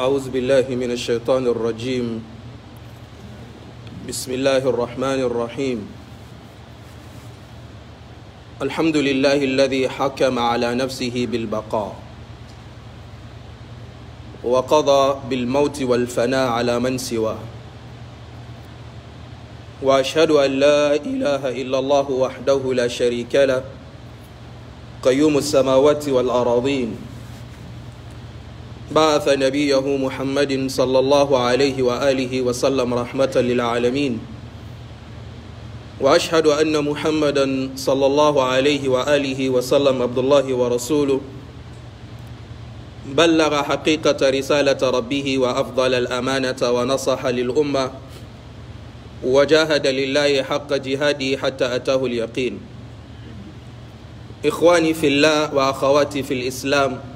أعوذ بالله من الشيطان الرجيم بسم الله الرحمن الرحيم الحمد لله الذي حكم على نفسه بالبقاء وقضى بالموت والفناء على من سواه وأشهد أن لا إله إلا الله وحده لا شريك له قيوم السماوات والأراضين بعث نبيه محمد صلى الله عليه وآله وسلم رحمة للعالمين وأشهد أن محمدا صلى الله عليه وآله وسلم عبد الله ورسوله بلغ حقيقة رسالة ربه وأفضل الأمانة ونصح للأمة وجاهد لله حق جهاده حتى أتاه اليقين إخواني في الله وأخواتي في الإسلام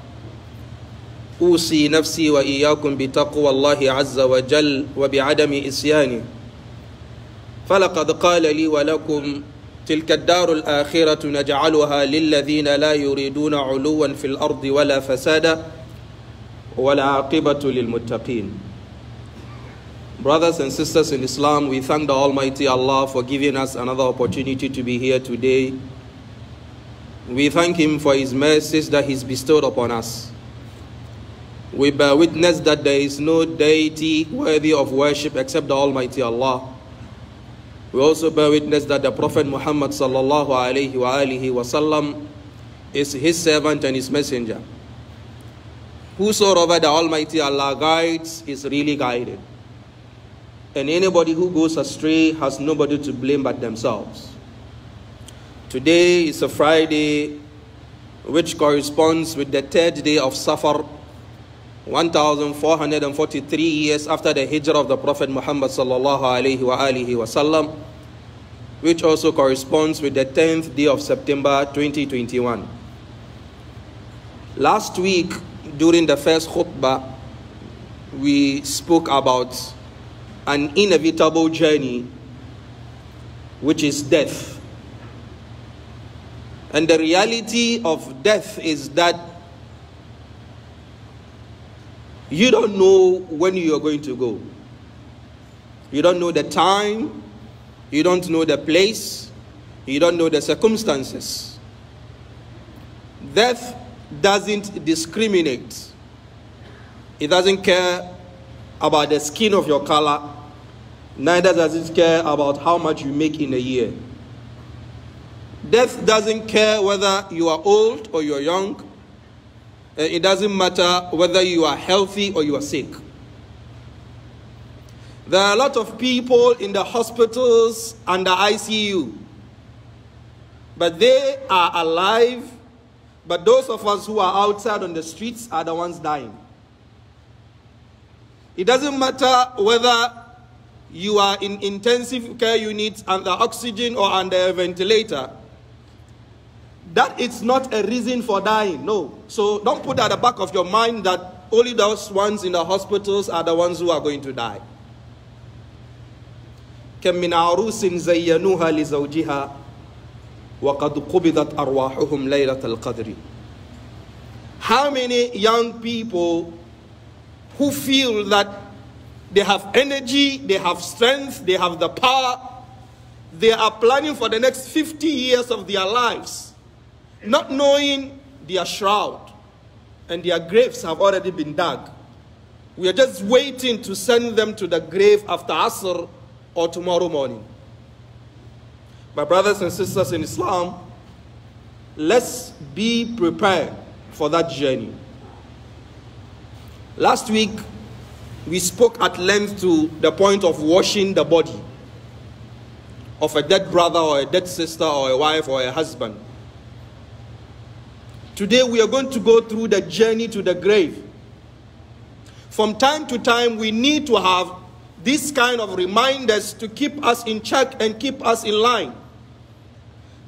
أوصي نفسي وإياكم بتقوى الله عز وجل وبعدم إسيانه فلقد قال لي ولكم تلك الدار الآخرة نجعلها للذين لا يريدون علوا في الأرض ولا فسادا والعاقبة للمتقين. Brothers and sisters in Islam, we thank the Almighty Allah for giving us another opportunity to be here today. We thank Him for His mercies that He's bestowed upon us. We bear witness that there is no deity worthy of worship except the Almighty Allah. We also bear witness that the Prophet Muhammad sallallahu alayhi wa alihi wasallam is His servant and His messenger. Whosoever the Almighty Allah guides is really guided. And anybody who goes astray has nobody to blame but themselves. Today is a Friday which corresponds with the third day of Safar, 1443 years after the hijrah of the Prophet Muhammad sallallahu alayhi wa alihi wasallam, which also corresponds with the 10th day of September 2021. Last week, during the first khutbah, we spoke about an inevitable journey, which is death. And the reality of death is that you don't know when you are going to go. You don't know the time. You don't know the place. You don't know the circumstances. Death doesn't discriminate. It doesn't care about the skin of your color. Neither does it care about how much you make in a year. Death doesn't care whether you are old or you are young. It doesn't matter whether you are healthy or you are sick. There are a lot of people in the hospitals and the ICU, but they are alive. But those of us who are outside on the streets are the ones dying. It doesn't matter whether you are in intensive care units under oxygen or under a ventilator. that it's not a reason for dying. No. So don't put at the back of your mind that only those ones in the hospitals are the ones who are going to die. كم من عروس زينوها لزوجها وقد قبضت أرواحهم ليلة القدر. How many young people who feel that they have energy, they have strength, they have the power, they are planning for the next 50 years of their lives, not knowing their shroud, and their graves have already been dug. We are just waiting to send them to the grave after Asr or tomorrow morning. My brothers and sisters in Islam, let's be prepared for that journey. Last week, we spoke at length to the point of washing the body of a dead brother or a dead sister or a wife or a husband. Today we are going to go through the journey to the grave. From time to time, we need to have this kind of reminders to keep us in check and keep us in line.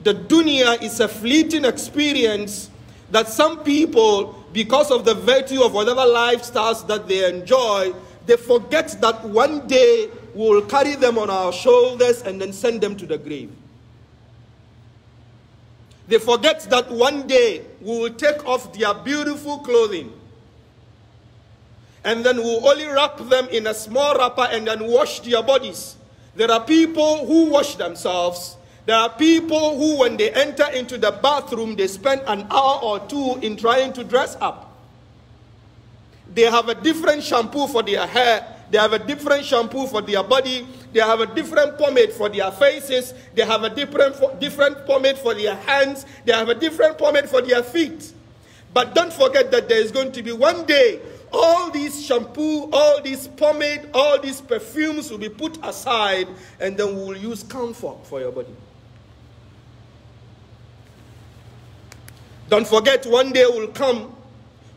The dunya is a fleeting experience that some people, because of the virtue of whatever lifestyles that they enjoy, they forget that one day we will carry them on our shoulders and then send them to the grave. They forget that one day we will take off their beautiful clothing and then we will only wrap them in a small wrapper and then wash their bodies. There are people who wash themselves. There are people who, when they enter into the bathroom, they spend an hour or two in trying to dress up. They have a different shampoo for their hair. They have a different shampoo for their body. They have a different pomade for their faces. They have a different pomade for their hands. They have a different pomade for their feet. But don't forget that there is going to be one day, all these shampoo, all this pomade, all these perfumes will be put aside, and then we will use comfort for your body. Don't forget, one day will come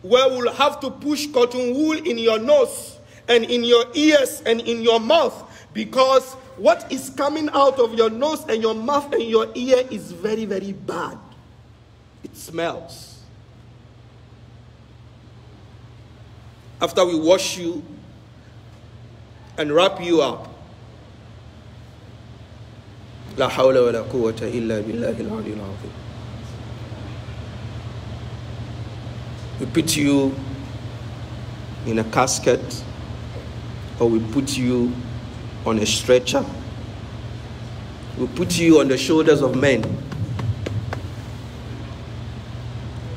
where we'll have to push cotton wool in your nose and in your ears and in your mouth, because what is coming out of your nose and your mouth and your ear is very, very bad. It smells. After we wash you and wrap you up, La hawla wa la quwwata illa billahi al-aliyyil azim. We put you in a casket, or we put you on a stretcher. We put you on the shoulders of men.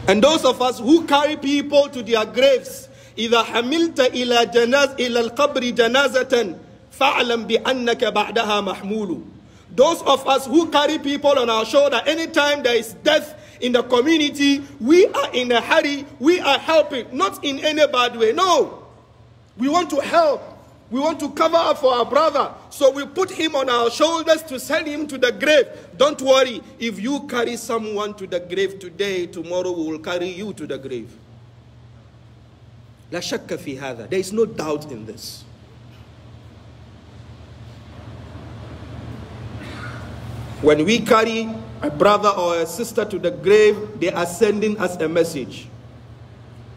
And those of us who carry people to their graves, إذا حملت إلى القبر جنازة فاعلم بأنك بعدها محمول. Those of us who carry people on our shoulder, anytime there is death in the community, we are in a hurry, we are helping, not in any bad way. No, we want to help. We want to cover up for our brother. So we put him on our shoulders to send him to the grave. Don't worry, if you carry someone to the grave today, tomorrow we will carry you to the grave. La shakka fi hadha. There is no doubt in this. When we carry a brother or a sister to the grave, they are sending us a message.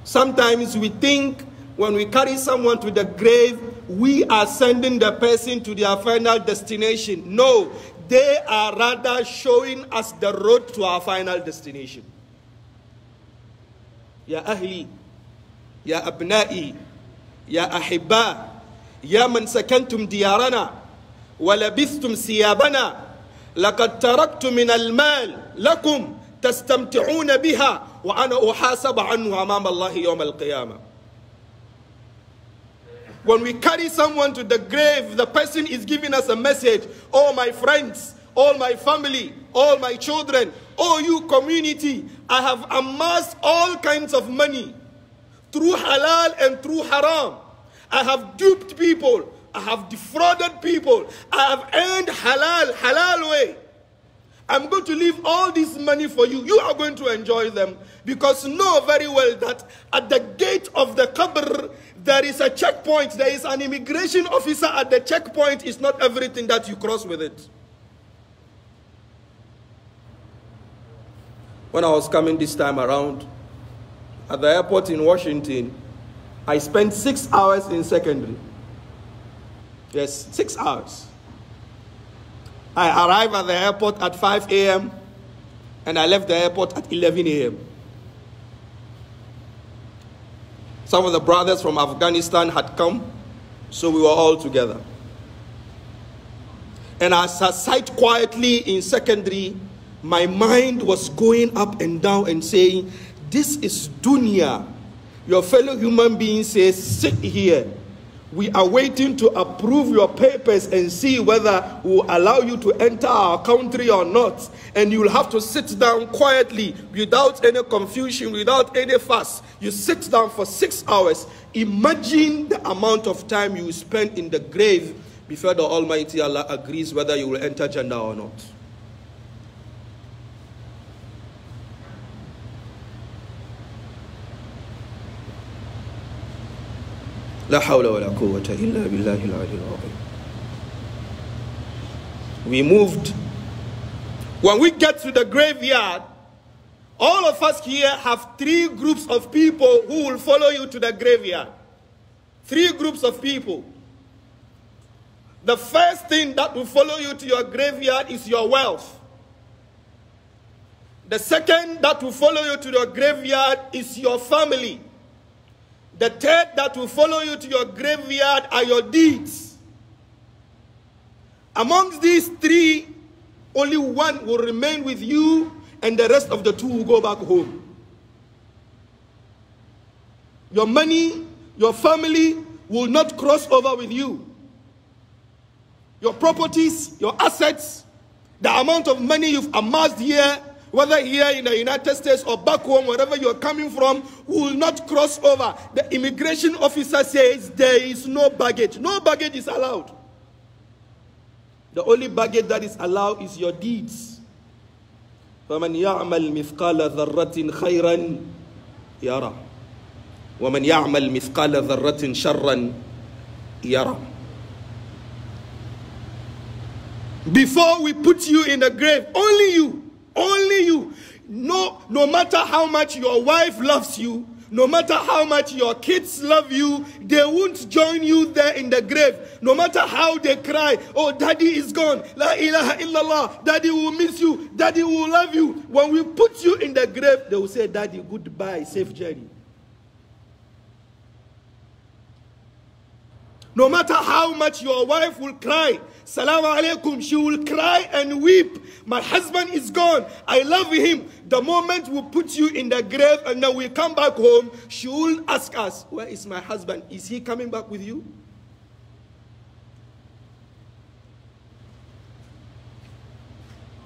Sometimes we think when we carry someone to the grave, we are sending the person to their final destination. No, they are rather showing us the road to our final destination. Ya ahli, ya abna'i, ya ahibba, ya man sakantum diyarana, wa labithtum siyabana, laqad taraktu min al-mal lakum tastamti'una biha wa ana uhasabu anhu amama Allah yawm al-qiyamah. When we carry someone to the grave, the person is giving us a message. Oh, my friends, all my family, all my children, oh, you community, I have amassed all kinds of money through halal and through haram. I have duped people. I have defrauded people. I have earned halal way. I'm going to leave all this money for you. You are going to enjoy them, because know very well that at the gate of the qabr, there is a checkpoint. There is an immigration officer at the checkpoint. It's not everything that you cross with it. when I was coming this time around, at the airport in Washington, I spent 6 hours in secondary. Yes, 6 hours. I arrived at the airport at 5 a.m. and I left the airport at 11 a.m. Some of the brothers from Afghanistan had come, so we were all together. And as I sat quietly in secondary, my mind was going up and down and saying, this is dunya. Your fellow human being says, sit here. We are waiting to approve your papers and see whether we will allow you to enter our country or not. And you will have to sit down quietly, without any confusion, without any fuss. You sit down for 6 hours. Imagine the amount of time you spend in the grave before the Almighty Allah agrees whether you will enter Jannah or not. La hawla wa la quwwata illa billahi al-aliyyil azim. We moved. When we get to the graveyard, all of us here have 3 groups of people who will follow you to the graveyard. 3 groups of people. The first thing that will follow you to your graveyard is your wealth. The second that will follow you to your graveyard is your family. The third that will follow you to your graveyard are your deeds. Amongst these 3, only one will remain with you, and the rest of the 2 will go back home. Your money, your family will not cross over with you. Your properties, your assets, the amount of money you've amassed here, whether here in the United States or back home, wherever you're coming from, will not cross over. The immigration officer says there is no baggage. No baggage is allowed. The only baggage that is allowed is your deeds. فَمَنْ يَعْمَلْ مِثْقَالَ ذَرَّةٍ خَيْرًا يَرَى وَمَنْ يَعْمَلْ مِثْقَالَ ذَرَّةٍ شَرًّا يَرَى. Before we put you in the grave, only you. Only you. No matter how much your wife loves you, no matter how much your kids love you, they won't join you there in the grave. No matter how they cry, oh, daddy is gone, la ilaha illallah, daddy will miss you, daddy will love you. When we put you in the grave, they will say, daddy, goodbye, safe journey. No matter how much your wife will cry, Salaam alaikum, she will cry and weep. My husband is gone. I love him. The moment we put you in the grave and then we come back home, she will ask us, where is my husband? Is he coming back with you?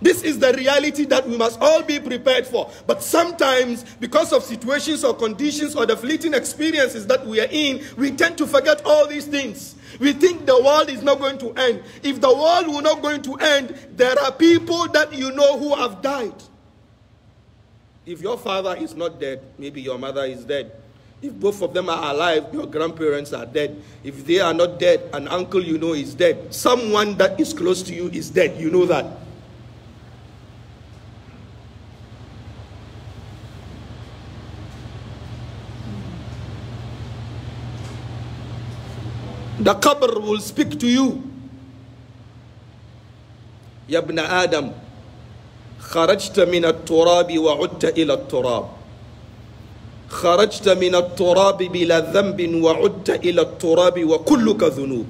This is the reality that we must all be prepared for. But sometimes, because of situations or conditions or the fleeting experiences that we are in, we tend to forget all these things. We think the world is not going to end. If the world were not going to end, there are people that you know who have died. If your father is not dead, maybe your mother is dead. If both of them are alive, your grandparents are dead. If they are not dead, an uncle you know is dead. Someone that is close to you is dead. You know that. The qabr will speak to you. Ya ibn Adam, kharajta min al-turab wa udta ila al-turab. Kharajta min al-turab bila dhanbin wa udta ila al-turab wa kulluka dhunub.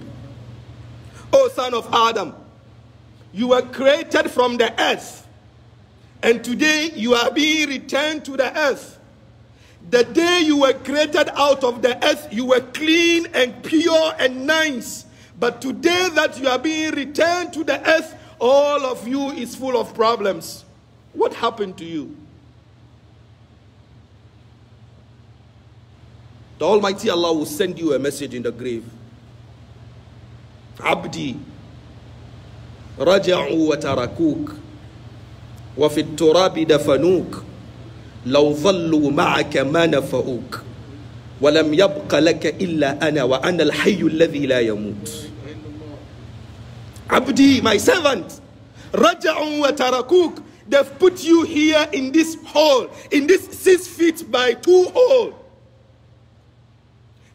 O son of Adam, you were created from the earth, and today you are being returned to the earth. The day you were created out of the earth, you were clean and pure and nice. But today that you are being returned to the earth, all of you is full of problems. What happened to you? The Almighty Allah will send you a message in the grave. Abdi, raja'u wa tarakuk, wa fi turabi dafanuk. لو ظلوا معك ما نفعوك ولم يبق لك إلا أنا وأنا الحي الذي لا يموت. Abdi, my servant, رجعوا وتركوك. They've put you here in this hole, in this 6 feet by 2 hole.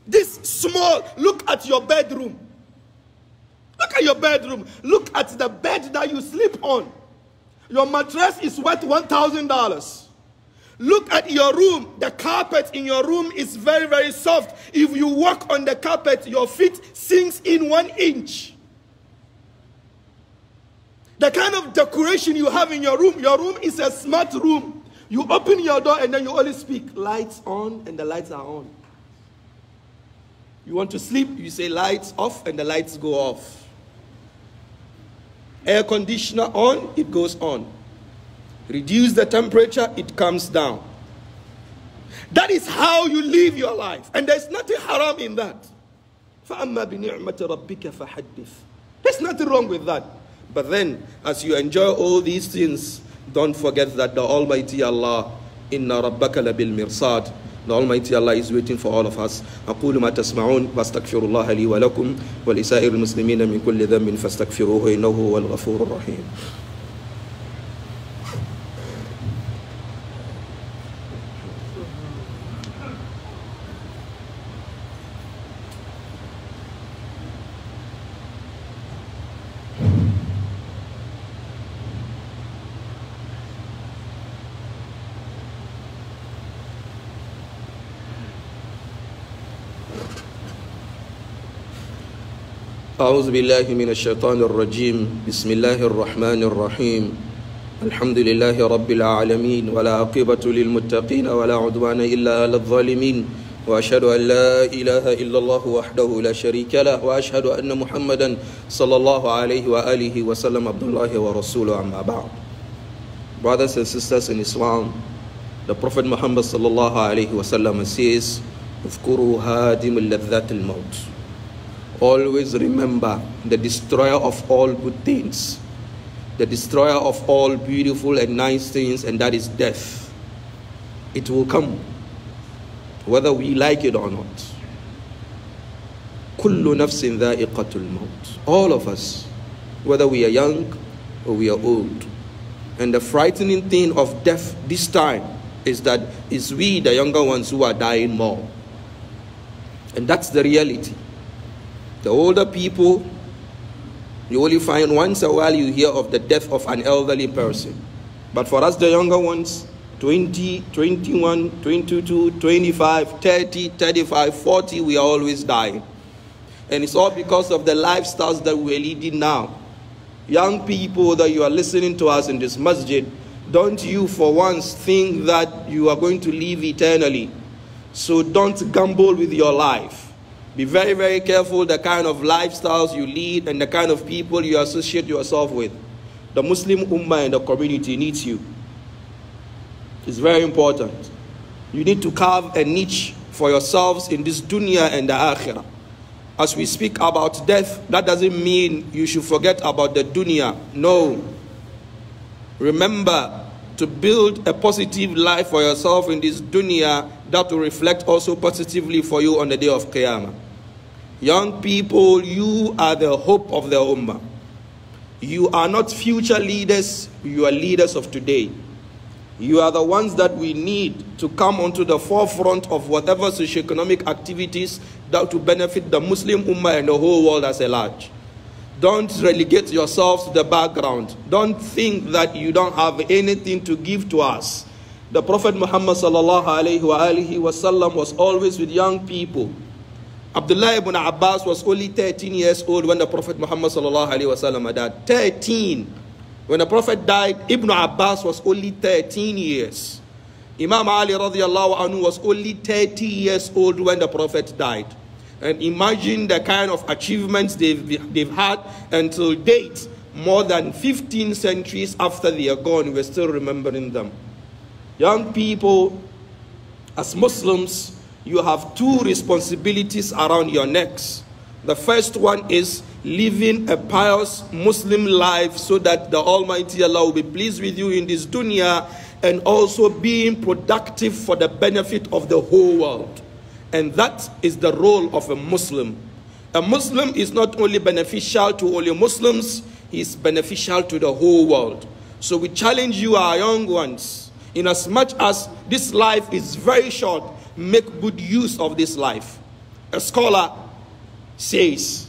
This small, look at your bedroom. Look at your bedroom. Look at the bed that you sleep on. Your mattress is worth $1,000. Look at your room. The carpet in your room is very, very soft. If you walk on the carpet, your feet sinks in 1 inch. The kind of decoration you have in your room is a smart room. You open your door and then you only speak, lights on, and the lights are on. You want to sleep, you say lights off, and the lights go off. Air conditioner on, it goes on. Reduce the temperature, it comes down. That is how you live your life. And there's nothing haram in that. فَأَمَّا بِنِعْمَةِ رَبِّكَ فَحَدِّثْ. There's nothing wrong with that. But then, as you enjoy all these things, don't forget that the Almighty Allah, إِنَّ رَبَّكَ لَبِالْمِرْصَادِ. The Almighty Allah is waiting for all of us. أقول ما تسمعون واستغفر الله لي ولكم ولسائر المسلمين من كل ذنب فاستغفروه إنه هو الغفور الرحيم. أعوذ بالله من الشيطان الرجيم بسم الله الرحمن الرحيم الحمد لله رب العالمين ولا عاقبة للمتقين ولا عدوان إلا على الظالمين وأشهد أن لا إله إلا الله وحده لا شريك له وأشهد أن محمدا صلى الله عليه وآله وسلم عبد الله ورسوله أما بعد. Brothers and sisters in Islam, the Prophet Muhammad صلى الله عليه وسلم says, اذكروا هادم اللذات الموت. Always remember the destroyer of all good things, the destroyer of all beautiful and nice things, and that is death. It will come, whether we like it or not. كل نفس ذائقة الموت. All of us, whether we are young or we are old. And the frightening thing of death this time is that it's we, the younger ones, who are dying more. And that's the reality. The older people, you only find once a while you hear of the death of an elderly person. But for us, the younger ones, 20, 21, 22, 25, 30, 35, 40, we are always dying. And it's all because of the lifestyles that we're leading now. Young people that you are listening to us in this masjid, don't you for once think that you are going to live eternally. So don't gamble with your life. Be very, very careful the kind of lifestyles you lead and the kind of people you associate yourself with. The Muslim Ummah and the community needs you. It's very important. You need to carve a niche for yourselves in this dunya and the akhirah. As we speak about death, that doesn't mean you should forget about the dunya. No. Remember to build a positive life for yourself in this dunya that will reflect also positively for you on the day of Qiyamah. Young people, you are the hope of the Ummah. You are not future leaders, you are leaders of today. You are the ones that we need to come onto the forefront of whatever socioeconomic activities that will benefit the Muslim Ummah and the whole world as a large. Don't relegate yourselves to the background. Don't think that you don't have anything to give to us. The Prophet Muhammad sallallahu alaihi wasallam was always with young people. Abdullah ibn Abbas was only 13 years old when the Prophet Muhammad sallallahu alaihi wasallam died. 13. When the Prophet died, Ibn Abbas was only 13 years. Imam Ali radiallahu anhu was only 30 years old when the Prophet died. And imagine the kind of achievements they've had until date. More than 15 centuries after they are gone, we're still remembering them. Young people, as Muslims, you have two responsibilities around your necks. The first one is living a pious Muslim life so that the Almighty Allah will be pleased with you in this dunya, and also being productive for the benefit of the whole world. And that is the role of a Muslim. A Muslim is not only beneficial to only Muslims, he is beneficial to the whole world. So we challenge you, our young ones, in as much as this life is very short, make good use of this life. A scholar says,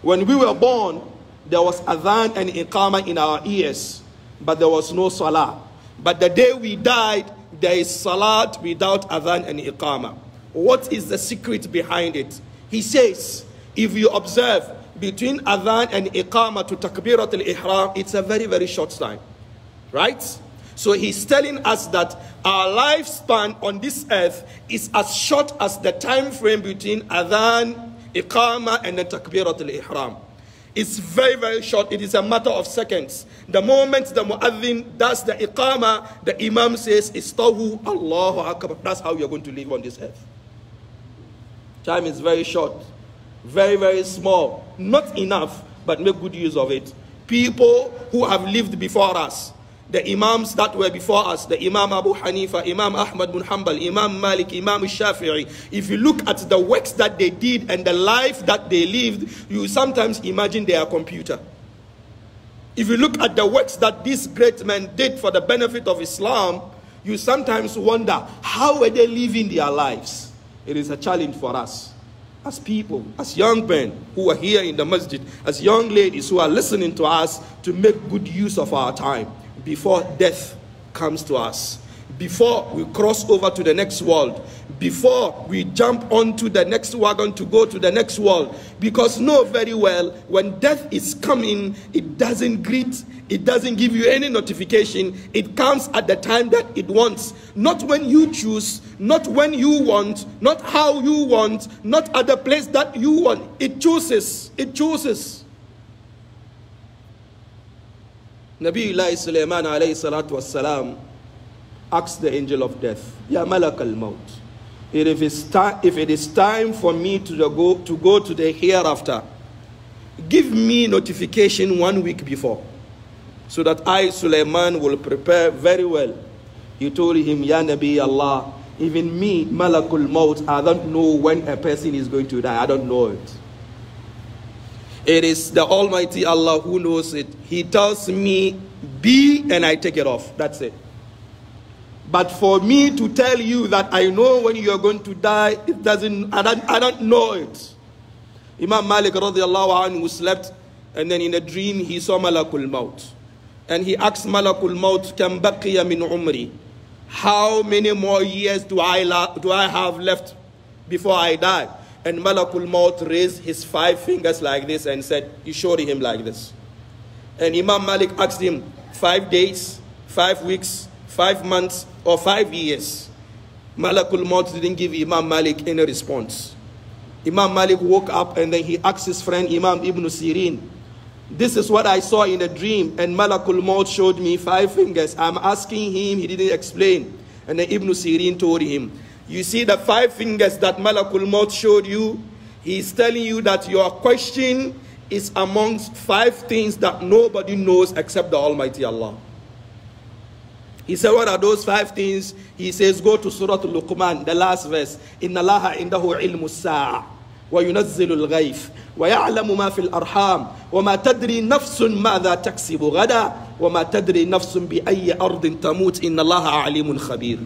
when we were born, there was adhan and iqamah in our ears, but there was no salah. But the day we died, there is salat without adhan and iqamah. What is the secret behind it? He says, if you observe between adhan and iqamah to takbirat al-ihram, it's a very, very short time. Right? So he's telling us that our lifespan on this earth is as short as the time frame between adhan, iqamah, and the takbirat al-ihram. It's very, very short. It is a matter of seconds. The moment the muaddin does the iqamah, the imam says, Istawu Allahu Akbar. That's how you're going to live on this earth. Time is very short. Very, very small. Not enough, but make good use of it. People who have lived before us, the imams that were before us, the Imam Abu Hanifa, Imam Ahmad bin Hanbal, Imam Malik, Imam Shafi'i, if you look at the works that they did and the life that they lived, you sometimes imagine they are computer. If you look at the works that these great men did for the benefit of Islam, you sometimes wonder, how were they living their lives? It is a challenge for us, as people, as young men who are here in the masjid, as young ladies who are listening to us, to make good use of our time before death comes to us, before we cross over to the next world, before we jump onto the next wagon to go to the next world. Because know very well, when death is coming, it doesn't greet, it doesn't give you any notification. It comes at the time that it wants. Not when you choose, not when you want, not how you want, not at the place that you want. It chooses. It chooses. Nabiullah Sulaiman alayhi salatu wassalam asked the angel of death, Ya Malak al-Maut, if it is time for me to go to the hereafter, give me notification 1 week before, so that I, Sulaiman, will prepare very well. He told him, Ya Nabi Allah, even me, Malakul Maut, I don't know when a person is going to die. I don't know it. It is the Almighty Allah who knows it. He tells me, be, and I take it off. That's it. But for me to tell you that I know when you are going to die, it doesn't, I don't know it. Imam Malik radiallahu anhu slept, and then in a dream he saw Malakul Maut. And he asked Malakul Maut, Kam baqiya min umri? How many more years do I have left before I die? And Malakul Maut raised his 5 fingers like this and said, he showed him like this. And Imam Malik asked him, 5 days, 5 weeks, 5 months, or 5 years? Malakul Maut didn't give Imam Malik any response. Imam Malik woke up and then he asked his friend Imam Ibn Sirin, this is what I saw in a dream, and Malakul Maut showed me 5 fingers. I'm asking him, he didn't explain. And then Ibn Sirin told him, you see the 5 fingers that Malakul Maut showed you? He's telling you that your question is amongst 5 things that nobody knows except the Almighty Allah. He said, what are those 5 things? He says, go to Surah Al-Luqman, the last verse. Inna Allaha indahu ilmu sa'a wa yunazzilu al-ghayf wa ya'lamu ma fil arham wa ma tadri nafsun ma'adha taksibu gada wa ma tadri nafsun bi ayyi ardin tamut inna Allaha alimun khabir.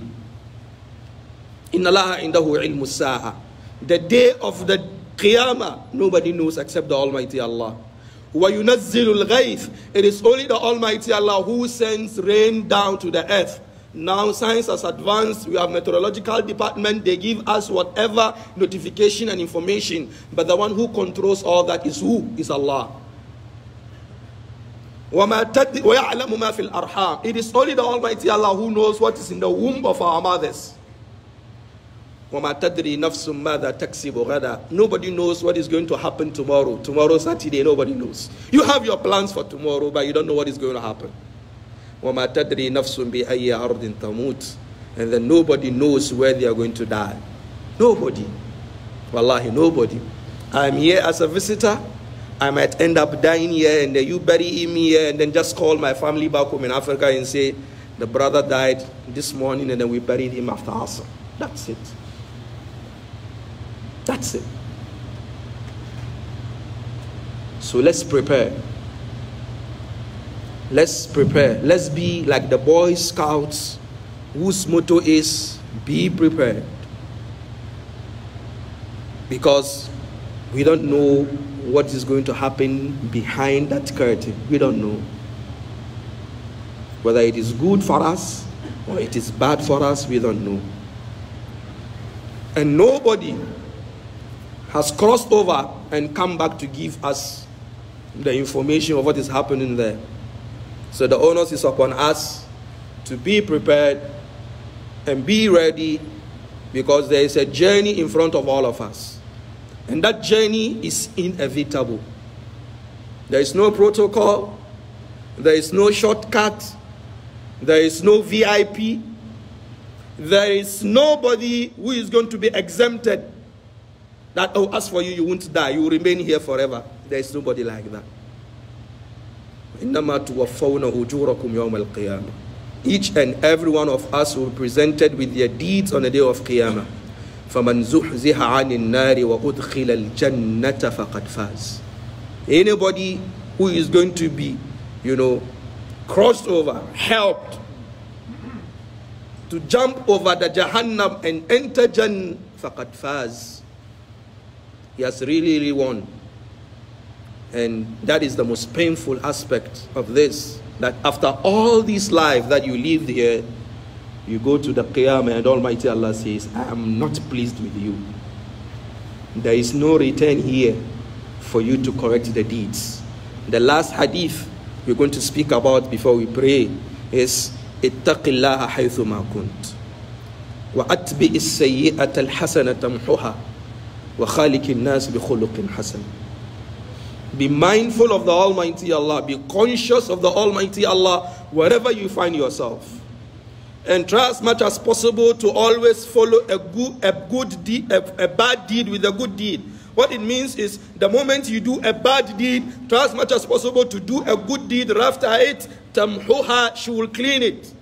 Inna Allaha indahu ilmu sa'a. The day of the Qiyamah, nobody knows except the Almighty Allah. وَيُنَزِّلُ الْغَيْثِ. It is only the Almighty Allah who sends rain down to the earth. Now science has advanced. We have meteorological department. They give us whatever notification and information. But the one who controls all that is who? Is Allah. وَيَعْلَمُ مَا فِي الْأَرْحَامِ. It is only the Almighty Allah who knows what is in the womb of our mothers. وَمَا تَدْرِي نَفْسٌ مَاذَا تَكْسِبُ غَدًا. Nobody knows what is going to happen tomorrow. Tomorrow, Saturday, nobody knows. You have your plans for tomorrow, but you don't know what is going to happen. وَمَا تَدْرِي نَفْسٌ بِأَيِّ أَرْضٍ تَمُوتُ. And then nobody knows where they are going to die. Nobody. Wallahi, nobody. I am here as a visitor. I might end up dying here, and then you bury me here, and then just call my family back home in Africa and say, the brother died this morning, and then we buried him after Asr. That's it. That's it. So let's prepare. Let's prepare. Let's be like the Boy Scouts whose motto is be prepared. Because we don't know what is going to happen behind that curtain. We don't know whether it is good for us or it is bad for us. We don't know. And nobody has crossed over and come back to give us the information of what is happening there. So the onus is upon us to be prepared and be ready, because there is a journey in front of all of us. And that journey is inevitable. There is no protocol. There is no shortcut. There is no VIP. There is nobody who is going to be exempted. That, oh, as for you, you won't die. You will remain here forever. There is nobody like that. Each and every one of us will be presented with their deeds on the day of Qiyamah. فَمَنْ زُحْزِحَ عَنِ النَّارِ وَأُدْخِلَ الْجَنَّةَ فَقَدْ فَازَ. Anybody who is going to be, crossed over, helped to jump over the Jahannam and enter Jannah, فَقَدْ فَازَ. He has really won. And that is the most painful aspect of this, that after all this life that you lived here, you go to the Qiyamah and Almighty Allah says, I am not pleased with you. There is no return here for you to correct the deeds. The last hadith we're going to speak about before we pray is اتق الله حيثما كنت وأتبع السيئة الحسنة تمحها وخالق الناس بخلق حسن. Be mindful of the Almighty Allah. Be conscious of the Almighty Allah wherever you find yourself. And try as much as possible to always follow a bad deed with a good deed. What it means is, the moment you do a bad deed, try as much as possible to do a good deed after it. Tamhuha, she will clean it.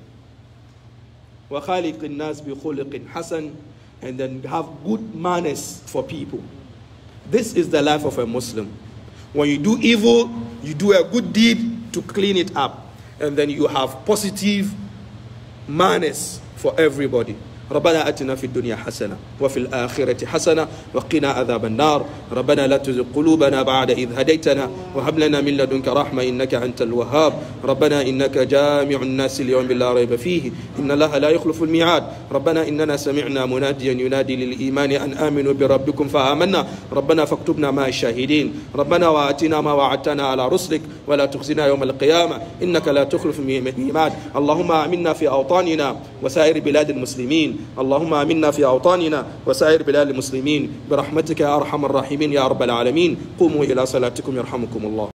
وَخَالِقِ النَّاسِ بِخُلِقٍ حَسَنٍ. And then have good manners for people. This is the life of a Muslim. When you do evil, you do a good deed to clean it up. And then you have positive manners for everybody. ربنا آتنا في الدنيا حسنة وفي الآخرة حسنة وقنا عذاب النار. ربنا لا تزغ قلوبنا بعد إذ هديتنا وهب لنا من لدنك رحمة إنك أنت الوهاب. ربنا إنك جامع الناس اليوم لا ريب فيه إن الله لا يخلف الميعاد. ربنا إننا سمعنا مناديا ينادي للإيمان أن آمنوا بربكم فآمنا. ربنا فاكتبنا مع الشاهدين. ربنا وآتنا ما وعدتنا على رسلك ولا تخزنا يوم القيامة إنك لا تخلف الميعاد. اللهم آمنا في أوطاننا وسائر بلاد المسلمين. اللهم آمنا في أوطاننا وسائر بلاد المسلمين برحمتك يا أرحم الراحمين يا رب العالمين. قوموا إلى صلاتكم يرحمكم الله.